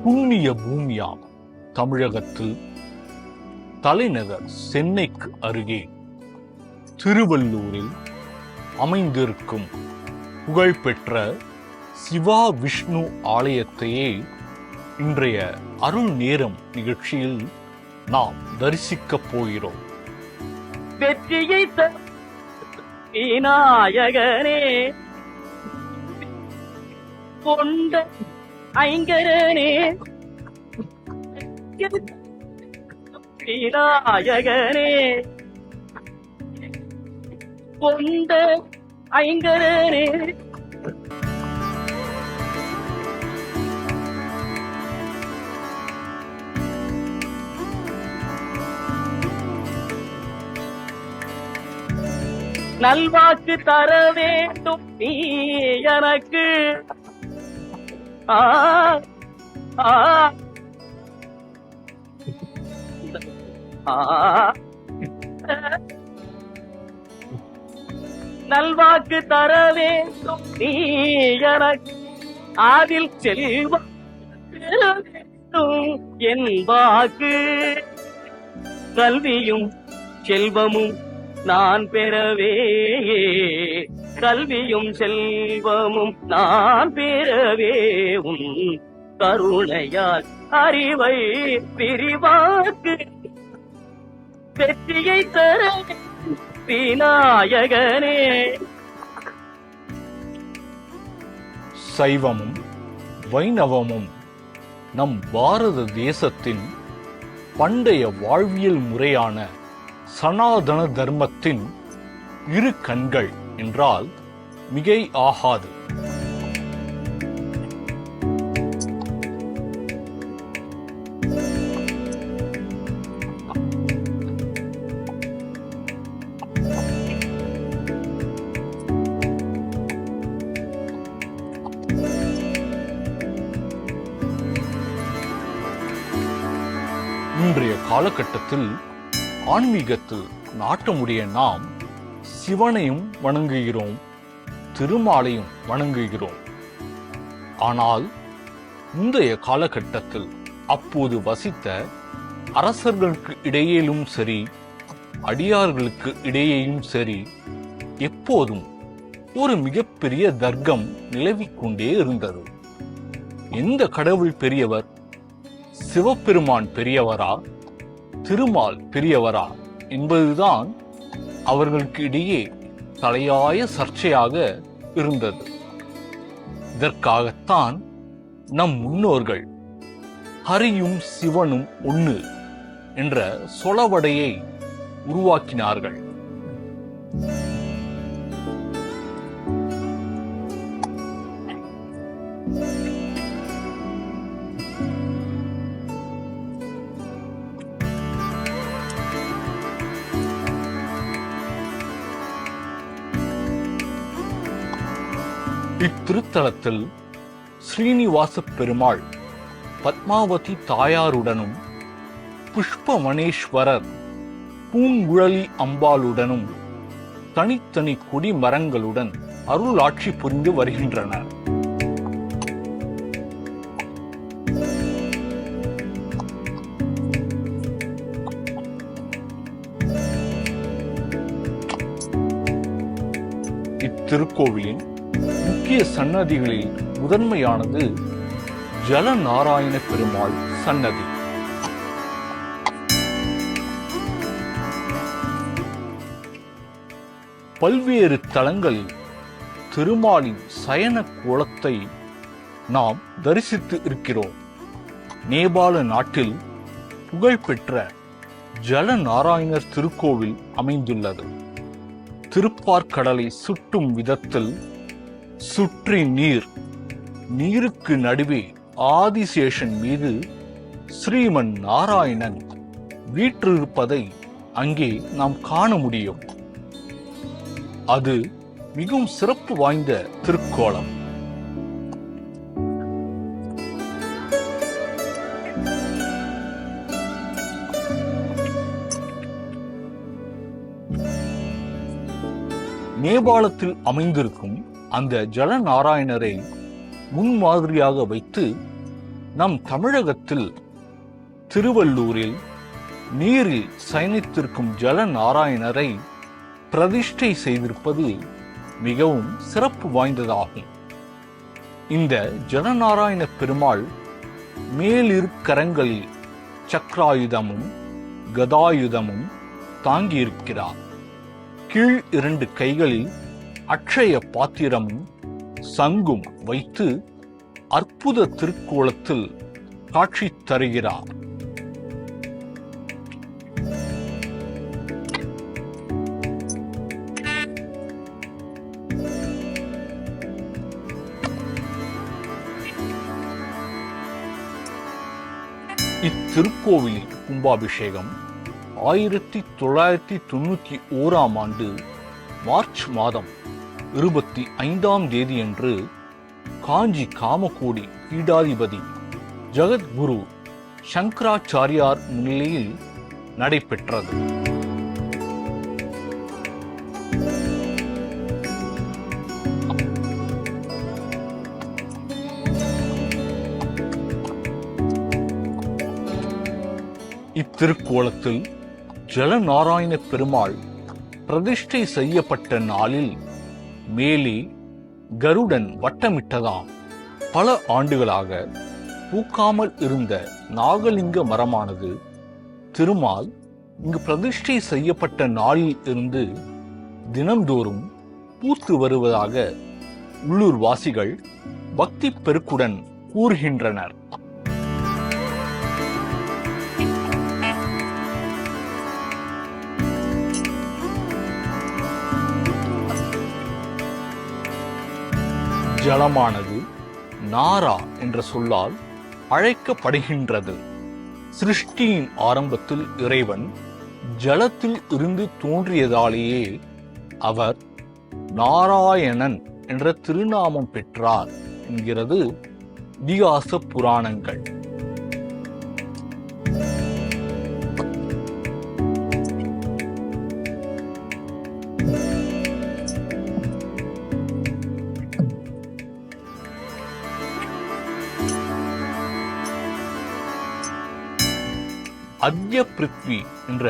புண்ணிய பூமியாம் தமிழகத்தில் தலைநகர் சென்னைக்கு அருகே திருவள்ளூரில் அமைந்திருக்கும் புகழ்பெற்ற சிவா விஷ்ணு ஆலயத்தையே இன்றைய அருள் நேரம் நிகழ்ச்சியில் நாம் தரிசிக்கப் போகிறோம். வெற்றியை விநாயகனே கொண்ட ஐங்கரனே விநாயகனே கொண்ட ஐங்கரனே நல்வாக்கு தர வேண்டும் நீ எனக்கு. நல்வாக்கு தர வேண்டும் நீ எனக்கு, அதில் செல்வம் என் வாக்கு. கல்வியும் செல்வமும் நான் பெறவே, கல்வியும் செல்வமும் நான் பெறவே, உன் கருணையால் அறிவை விரிவாக்கு. வெற்றியை தர விநாயகனே. சைவமும் வைணவமும் நம் பாரத தேசத்தின் பண்டைய வாழ்வியல் முறையான சனாதன தர்மத்தின் இரு கண்கள் என்றால் மிகை ஆகாது. இன்றைய காலகட்டத்தில் ஆன்மீகத்தில் நாட்டமுடைய நாம் சிவனையும் வணங்குகிறோம், திருமாலையும் வணங்குகிறோம். ஆனால் முந்தைய காலகட்டத்தில் அப்போது வசித்த அரசர்களுக்கு இடையிலும் சரி, அடியார்களுக்கு இடையேயும் சரி, எப்போதும் ஒரு மிகப்பெரிய தர்க்கம் நிலவிக்கொண்டே இருந்தது. எந்த கடவுள் பெரியவர்? சிவபெருமான் பெரியவரா, திருமால் பெரியவரா என்பதுதான் அவர்களுக்கு இடையே தலையாய சர்ச்சையாக இருந்தது. இதற்காகத்தான் நம் முன்னோர்கள் ஹரியும் சிவனும் ஒன்று என்ற சொலவடையை உருவாக்கினார்கள். இத்திருத்தலத்தில் ஸ்ரீனிவாச பெருமாள் பத்மாவதி தாயாருடனும், புஷ்பமணேஸ்வரர் பூங்குழலி அம்பாளுடனும் தனித்தனி கொடி மரங்களுடன் அருளாட்சி புரிந்து வருகின்றனர். இத்திருக்கோவிலின் முக்கிய சன்னதிகளில் முதன்மையானது ஜலநாராயண பெருமாள் சன்னதி. பல்வேறு தலங்களில் திருமாலின் சயன கோலத்தை நாம் தரிசித்து இருக்கிறோம். நேபாள நாட்டில் புகழ்பெற்ற ஜலநாராயணர் திருக்கோவில் அமைந்துள்ளது. திருப்பார்கடலை சுட்டும் விதத்தில் சுற்றி நீருக்கு நடுவே ஆதிசேஷன் மீது ஸ்ரீமன் நாராயணன் வீற்றிருப்பதை அங்கே நாம் காண முடியும். அது மிகவும் சிறப்பு வாய்ந்த திருக்கோலம். நேபாளத்தில் அமைந்திருக்கும் அந்த ஜலநாராயணரை முன்மாதிரியாக வைத்து நம் தமிழகத்தில் திருவள்ளூரில் நீரில் சயனித்திருக்கும் ஜலநாராயணரை பிரதிஷ்டை செய்திருப்பது மிகவும் சிறப்பு வாய்ந்ததாகும். இந்த ஜலநாராயண பெருமாள் மேலிரு கரங்களில் சக்கராயுதமும் கதாயுதமும் தாங்கியிருக்கிறார். கீழ் 2 கைகளில் அட்சய பாத்திரமும் சங்கும் வைத்து அற்புத திருக்கோலத்தில் காட்சி தருகிறார். இத்திருக்கோவிலின் கும்பாபிஷேகம் 1991 ஆண்டு மார்ச் மாதம் 25ஆம் தேதியன்று காஞ்சி காமகோடி பீடாதிபதி ஜகத்குரு சங்கராச்சாரியார் முன்னிலையில் நடைபெற்றது. இத்திருக்கோலத்தில் ஜலநாராயண பெருமாள் பிரதிஷ்டை செய்யப்பட்ட நாளில் மேலே கருடன் வட்டமிட்டதாம். பல ஆண்டுகளாக பூக்காமல் இருந்த நாகலிங்க மரமானது திருமால் இங்கு பிரதிஷ்டை செய்யப்பட்ட நாளில் இருந்து தினம்தோறும் பூத்து வருவதாக உள்ளூர் வாசிகள் பக்தி பெருக்குடன் கூறுகின்றனர். ஜலமானது நாரா என்ற சொல்லால் அழைக்கப்படுகின்றது. சிருஷ்டியின் ஆரம்பத்தில் இறைவன் ஜலத்தில் இருந்து தோன்றியதாலேயே அவர் நாராயணன் என்ற திருநாமம் பெற்றார் என்கிறது இதிகாச புராணங்கள். அத்ய பிருத்வி என்ற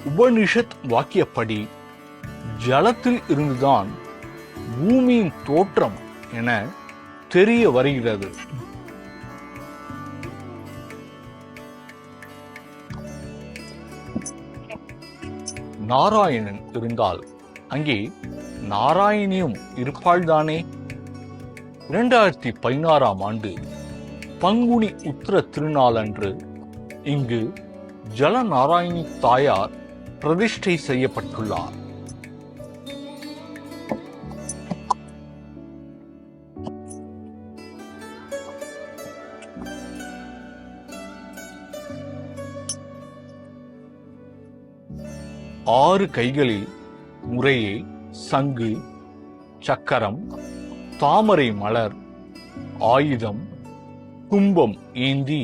உபனிஷத் வாக்கியப்படி ஜலத்தில் இருந்துதான் பூமியின் தோற்றம் என தெரிய வருகிறது. நாராயணன் இருந்தால் அங்கே நாராயணியும் இருப்பாள்தானே. 2016ஆம் ஆண்டு பங்குனி உத்திர திருநாளன்று இங்கு ஜலநாராயணி தாயார் பிரதிஷ்டை செய்யப்பட்டுள்ளார். ஆறு கைகளில் முறையே சங்கு, சக்கரம், தாமரை மலர், ஆயுதம், கும்பம் ஏந்தி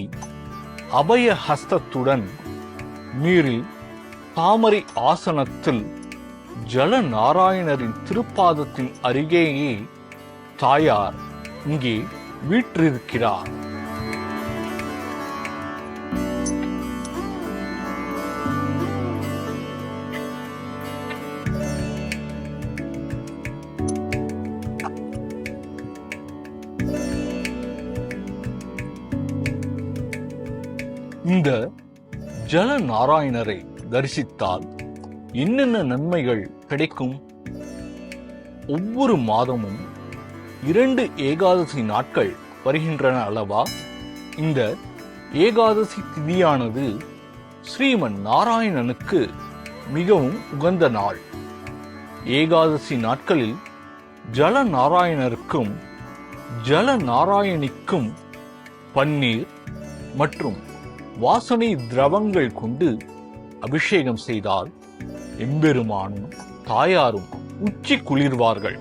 அபய ஹஸ்தத்துடன் நீரில் தாமரை ஆசனத்தில் ஜலநாராயணரின் திருப்பாதத்தின் அருகேயே தாயார் இங்கே வீற்றிருக்கிறார். இந்த ஜலநாராயணரை தரிசித்தால் என்னென்ன நன்மைகள் கிடைக்கும்? ஒவ்வொரு மாதமும் 2 ஏகாதசி நாட்கள் வருகின்றன அல்லவா? இந்த ஏகாதசி திதியானது ஸ்ரீமன் நாராயணனுக்கு மிகவும் உகந்த நாள். ஏகாதசி நாட்களில் ஜலநாராயணருக்கும் ஜலநாராயணிக்கும் பன்னீர் மற்றும் வாசனை திரவங்கள் கொண்டு அபிஷேகம் செய்தால் எம்பெருமானும் தாயாரும் உச்சி குளிர்வார்கள்.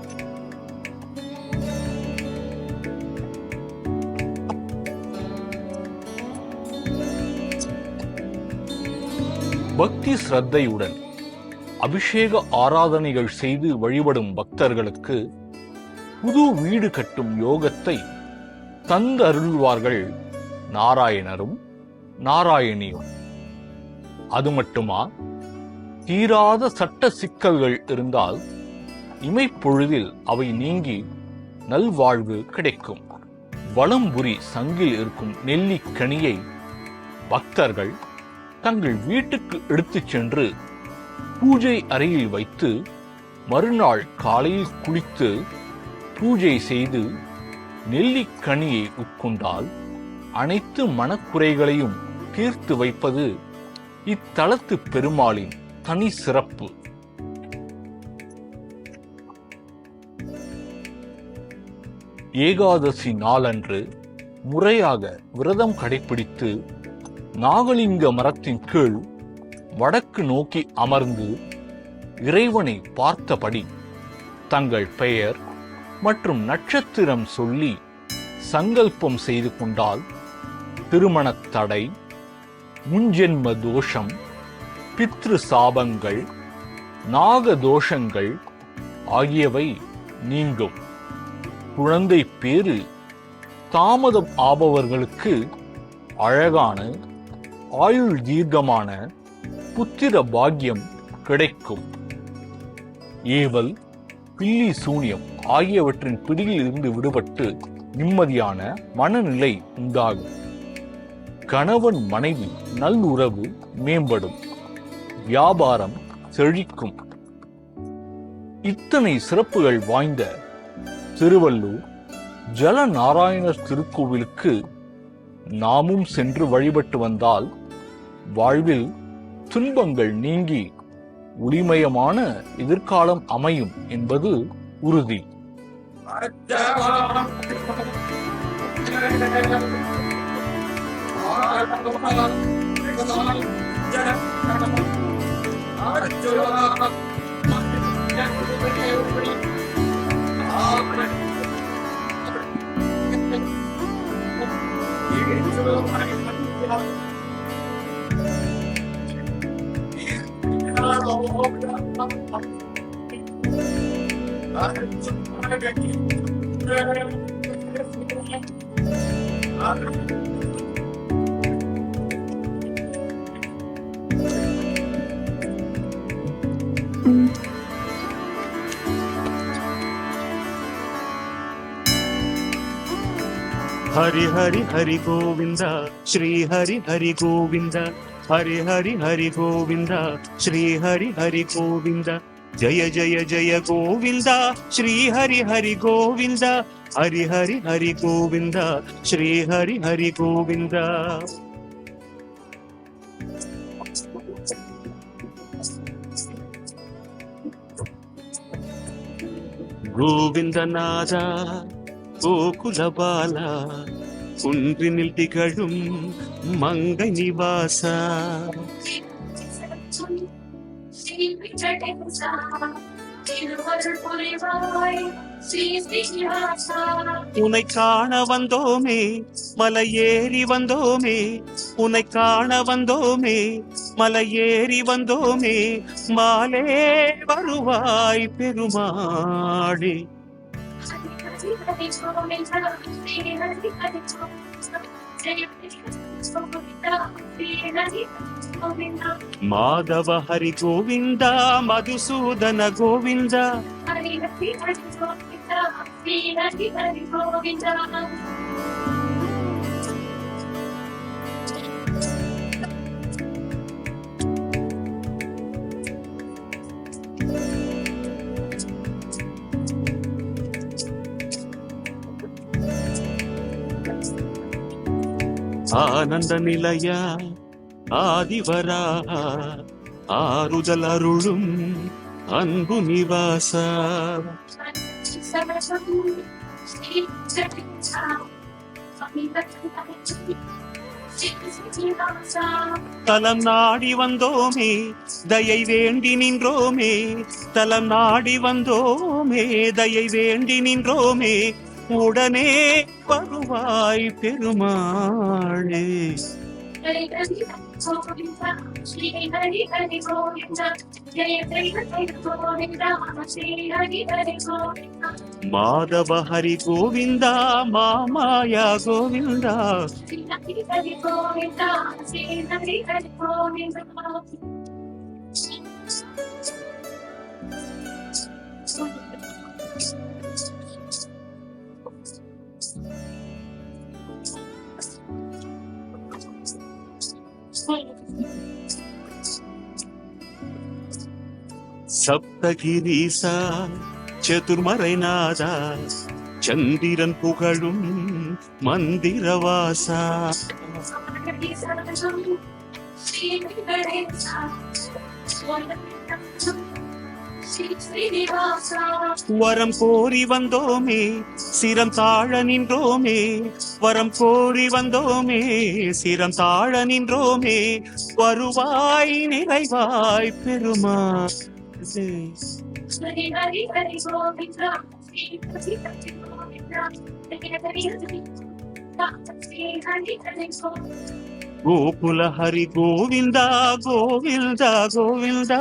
பக்தி ஸ்ரத்தையுடன் அபிஷேக ஆராதனைகள் செய்து வழிபடும் பக்தர்களுக்கு புது வீடு கட்டும் யோகத்தை தந்தருள்வார்கள் நாராயணரும் நாராயணியும். அது மட்டுமா, தீராத சட்ட சிக்கல்கள் இருந்தால் இமைப்பொழுதில் அவை நீங்கி நல்வாழ்வு கிடைக்கும். வலம்புரி சங்கில் இருக்கும் நெல்லிக்கனியை பக்தர்கள் தங்கள் வீட்டுக்கு எடுத்துச் சென்று பூஜை அறையில் வைத்து மறுநாள் காலையில் குளித்து பூஜை செய்து நெல்லிக்கனியை உட்கொண்டால் அனைத்து மனக்குறைகளையும் தீர்த்து வைப்பது இத்தலத்து பெருமாளின் தனி சிறப்பு. ஏகாதசி நாளன்று முறையாக விரதம் கடைபிடித்து நாகலிங்க மரத்தின் கீழ் வடக்கு நோக்கி அமர்ந்து இறைவனை பார்த்தபடி தங்கள் பெயர் மற்றும் நட்சத்திரம் சொல்லி சங்கல்பம் செய்து கொண்டால் திருமணத் தடை, முன்ஜென்ம தோஷம், பித்ரு சாபங்கள், நாக தோஷங்கள் ஆகியவை நீங்கும். குழந்தை பேறு தாமதம் ஆபவர்களுக்கு அழகான ஆயுள் தீர்க்கமான புத்திர பாக்கியம் கிடைக்கும். ஏவல், பில்லி சூனியம் ஆகியவற்றின் பிடியில் இருந்து விடுபட்டு நிம்மதியான மனநிலை உண்டாகும். கணவன் மனைவி நல்லுறவு மேம்படும். வியாபாரம் செழிக்கும். இத்தனை சிறப்புகள் வாய்ந்த திருவள்ளூர் ஜலநாராயணர் திருக்கோவிலுக்கு நாமும் சென்று வழிபட்டு வந்தால் வாழ்வில் துன்பங்கள் நீங்கி ஒளிமயமான எதிர்காலம் அமையும் என்பது உறுதி. हरि हरि हरि गोविंद श्री हरि हरि गोविंद हरि हरि हरि गोविंद श्री हरि हरि गोविंद जय जय जय गोविंद श्री हरि हरि गोविंद हरि हरि हरि गोविंद श्री हरि हरि गोविंद गोविंद नादा கோகுல பாலா குன்றினில் திகழும் மங்கை நிவாசா உன்னை காண வந்தோமே மலை ஏறி வந்தோமே உன்னை காண வந்தோமே மலை ஏறி வந்தோமே மாலே வருவாய் பெருமாளே மாதவ ஹரி கோவிந்த மதுசூதன கோவிந்த ஆனந்த நிலையா ஆதிவரா ஆறுதல் அருளும் அன்பு நிவாசா தலம் நாடி வந்தோமே தயை வேண்டி நின்றோமே தலம் நாடி வந்தோமே தயை வேண்டி நின்றோமே உடனே வருவாய் பெருமாளே Govinda, Shri Hari Hari Govinda, Jaya Jaya Jaya Govinda, Shri Hari Hari Govinda. Madhava Hari Govinda மாமாயா Govinda Shri Hari Hari Govinda, Shri Hari Hari Govinda. சப்தகிரீசா சதுர்மறைநாதா சந்திரன் புகழும் மந்திரவாசா Shri Ganesha, Shri Srinivasa. வரம் கோரி வந்தோமே சிரம் தாழ நின்றோமே வரம் கோரி வந்தோமே சிரம் தாழ நின்றோமே வருவாய் நிறைவாய் பெருமாளே Shri Hari Hari Govinda, Shri Hari Hari Govinda, Jaya Jaya Jaya Govinda, Shri Hari Hari Govinda. Gokula Hari Govinda Govinda Govinda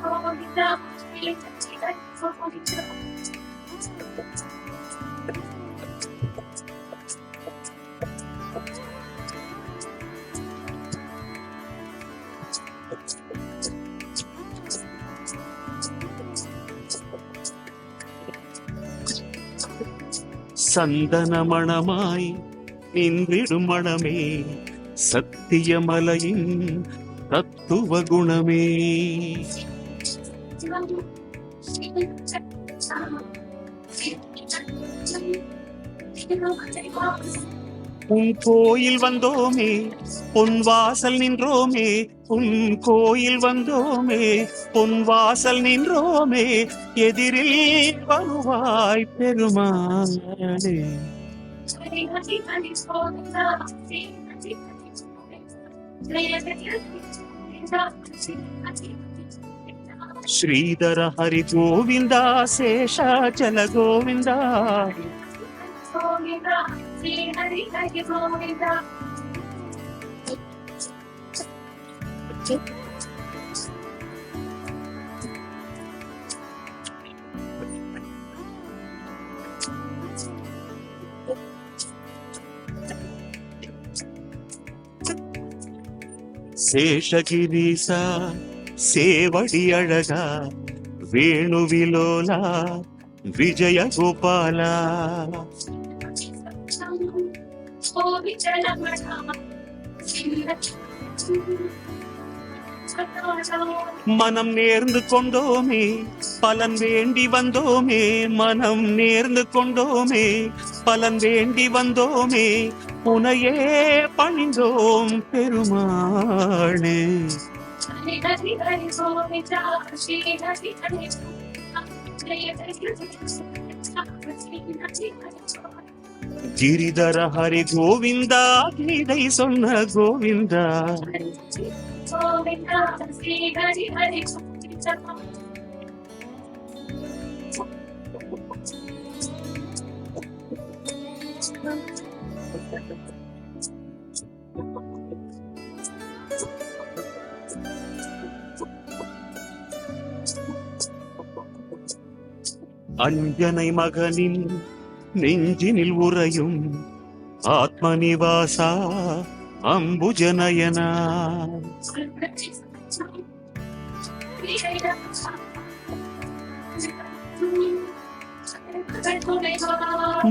Govinda, Shri Hari Hari Govinda. சந்தன மணமாய் நின்றிடும் மணமே சத்தியமலையின் தத்துவ குணமே உன் கோயில் வந்தோமே பொன் வாசல் நின்றோமே உன் கோயில் வந்தோமே பொன் வாசல் நின்றோமே எதிரில் வருவாய் பெருமாளே Shri Hari Hari Govinda, Shri Hari Hari Govinda, Jaya Jaya Govinda, Shri Hari Hari Govinda. Sridhara Hari Govinda Seshachala Govinda Govinda, Shri Hari Hari Govinda. சேஷகிரீசா சேவடி அழகா வேணுவிலோலா விஜய கோபாலா மனம் நேர்ந்து கொண்டோமே பலன் வேண்டி வந்தோமே மனம் நேர்ந்து கொண்டோமே பலன் வேண்டி வந்தோமே உனையே பணிந்தோம் பெருமாளே Shri Hari Hari Govinda, Shri Hari Hari Govinda, Jaya Jaya Jaya Govinda, Shri Hari Hari Govinda. Giridhara Hari Govinda கீதை சொன்ன Govinda Govinda, Shri Hari Hari Govinda. Anjana மகனின் நெஞ்சினில் உறையும் ஆத்மநிவாசா அம்புஜனயனா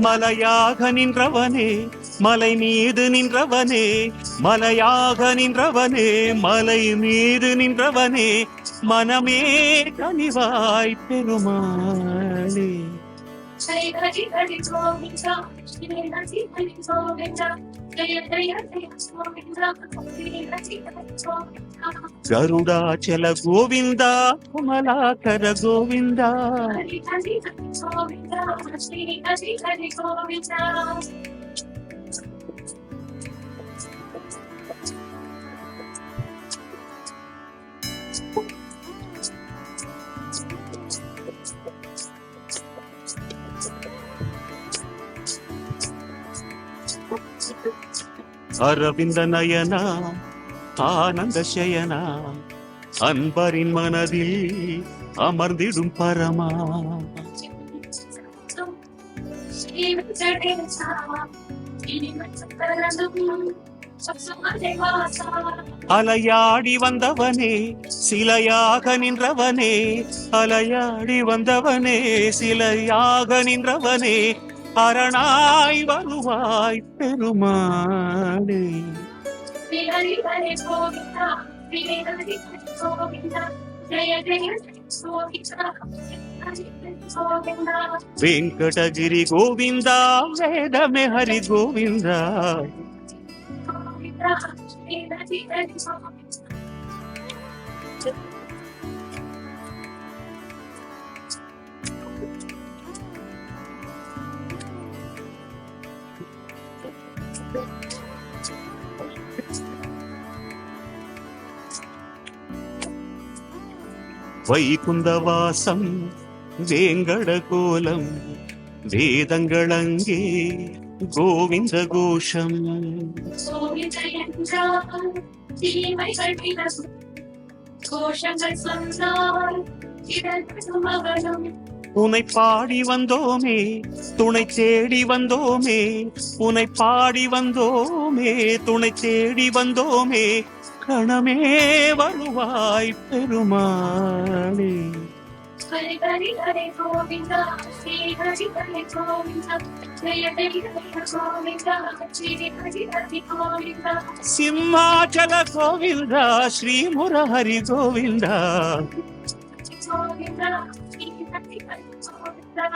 மலையாக நின்றவனே மலை மீது நின்றவனே மலையாக நின்றவனே மலை மீது நின்றவனே மனமே கனிவாய் பெருமாளே Shri Hari Hari Govinda, Shri Hari Hari Govinda, Jaya Jaya Jaya Govinda, Shri Hari Hari Govinda. கருடாச்சல Govinda Kamalakara Govinda Hari Hari Hari Govinda, Shri Hari Hari Govinda. Arvind Nayana ஆனந்த சயனா அன்பரின் மனதில் அமர்ந்திடும் பரமா ஸ்ரீ வெங்கடேசா அலையாடி வந்தவனே சிலையாக நின்றவனே அலையாடி வந்தவனே சிலையாக நின்றவனே அரணாய் வருவாய் பெருமாளே ஹரி ஹரி கோவிந்தா ஸ்ரீ ஹரி ஹரி கோவிந்தா ஜெய ஜெய கோவிந்தா ஹரி ஹரி கோவிந்தா வெங்கடகிரி கோவிந்தா வேதமே ஹரி கோவிந்தா கோவிந்தா ஸ்ரீ ஹரி ஹரி கோவிந்தா வைகுந்தவாசம் வேங்கட கோலம் வேதங்களங்கே கோவிந்த கோஷம் கோவிந்தயன்றால் தீமைகள் விலகும் கோஷங்கள் சொன்னால் இதற்கும் மகளும் உனை பாடி வந்தோமே துணை தேடி வந்தோமே உனை பாடி வந்தோமே துணை தேடி வந்தோமே கணமே வருவாய் பெருமாளே ஹரி ஹரி ஹரி கோவிந்தா ஸ்ரீ ஹரி ஹரி கோவிந்தா ஜெய ஜெய கோவிந்தா ஸ்ரீ ஹரி ஹரி கோவிந்தா சிம்மாச்சல கோவிந்தா ஸ்ரீ முரஹரி கோவிந்தா கோவிந்தா ஸ்ரீ ஹரி ஹரி கோவிந்தா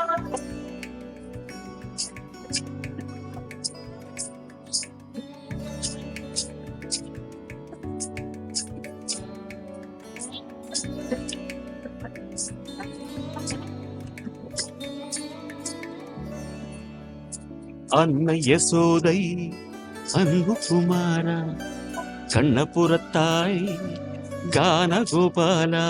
அன்னை யசோதை அன்பு குமாரா கண்ணபுரத்தாய் கான கோபாலா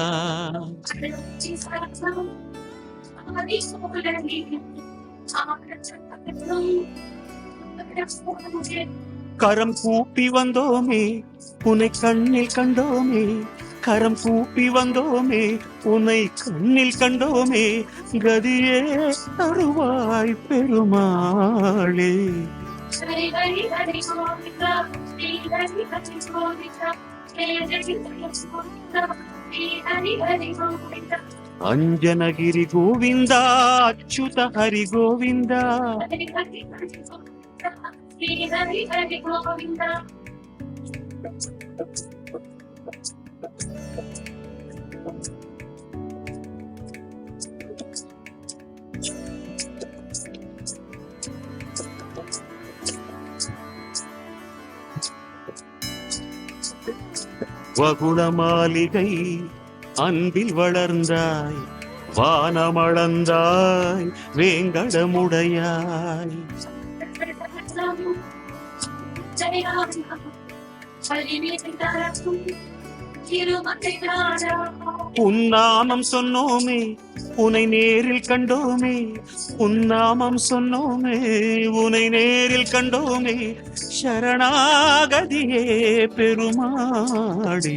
கரம் கூப்பி வந்தோமே உன்னை கண்ணில் கண்டோமே கரம் கூப்பி வந்தோமே உன்னை கண்ணில் கண்டோமே கதியே தருவாய் பெருமாளே ஹரி ஹரி ஹரி கோவிந்தா ஸ்ரீ ஹரி ஹரி கோவிந்தா ஜெய ஜெய கோவிந்தா ஸ்ரீ ஹரி ஹரி கோவிந்தா அஞ்சனகிரி கோவிந்தா அச்சுத ஹரி கோவிந்தா ஹரி ஹரி ஹரி கோவிந்தா ஸ்ரீ ஹரி ஹரி கோவிந்தா வகுண மாளிகை அன்பில் வளர்ந்தாய் வானமளந்தாய் வேங்கடமுடையாய் உன்னாமம் சொன்னோமே உனை நேரில் கண்டோமே உன்னாமம் சொன்னோமே உனை நேரில் கண்டோமே சரணாகதியே பெருமாளே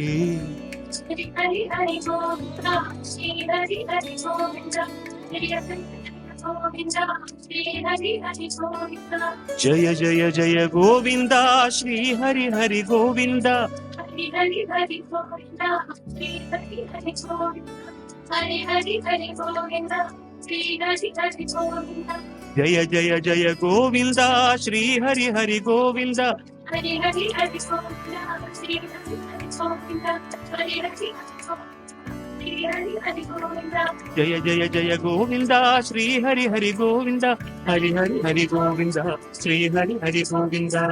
ஹரி ஹரி ஹரி கோவிந்தா ஸ்ரீ ஹரி ஹரி கோவிந்தா ஜெய ஜெய கோவிந்தா ஸ்ரீ ஹரி ஹரி கோவிந்தா ஜய ஜய ஜய கோவிந்தா ஸ்ரீ ஹரி ஹரி கோவிந்தா ஹரி ஹரி ஹரி கோவிந்தா ஸ்ரீ ஹரி ஹரி கோவிந்தா ஹரி ஹரி ஹரி கோவிந்தா ஸ்ரீ ஹரி ஹரி கோவிந்தா ஜய ஜய ஜய கோவிந்தா ஸ்ரீ ஹரி ஹரி கோவிந்தா ஹரி ஹரி ஹரி கோவிந்தா ஸ்ரீ ஹரி ஹரி கோவிந்தா ஹரி ஹரி ஹரி கோவிந்தா ஜய ஜய ஜய கோவிந்தா ஸ்ரீ ஹரி ஹரி கோவிந்தா ஹரி ஹரி ஹரி கோவிந்தா ஸ்ரீ ஹரி ஹரி கோவிந்தா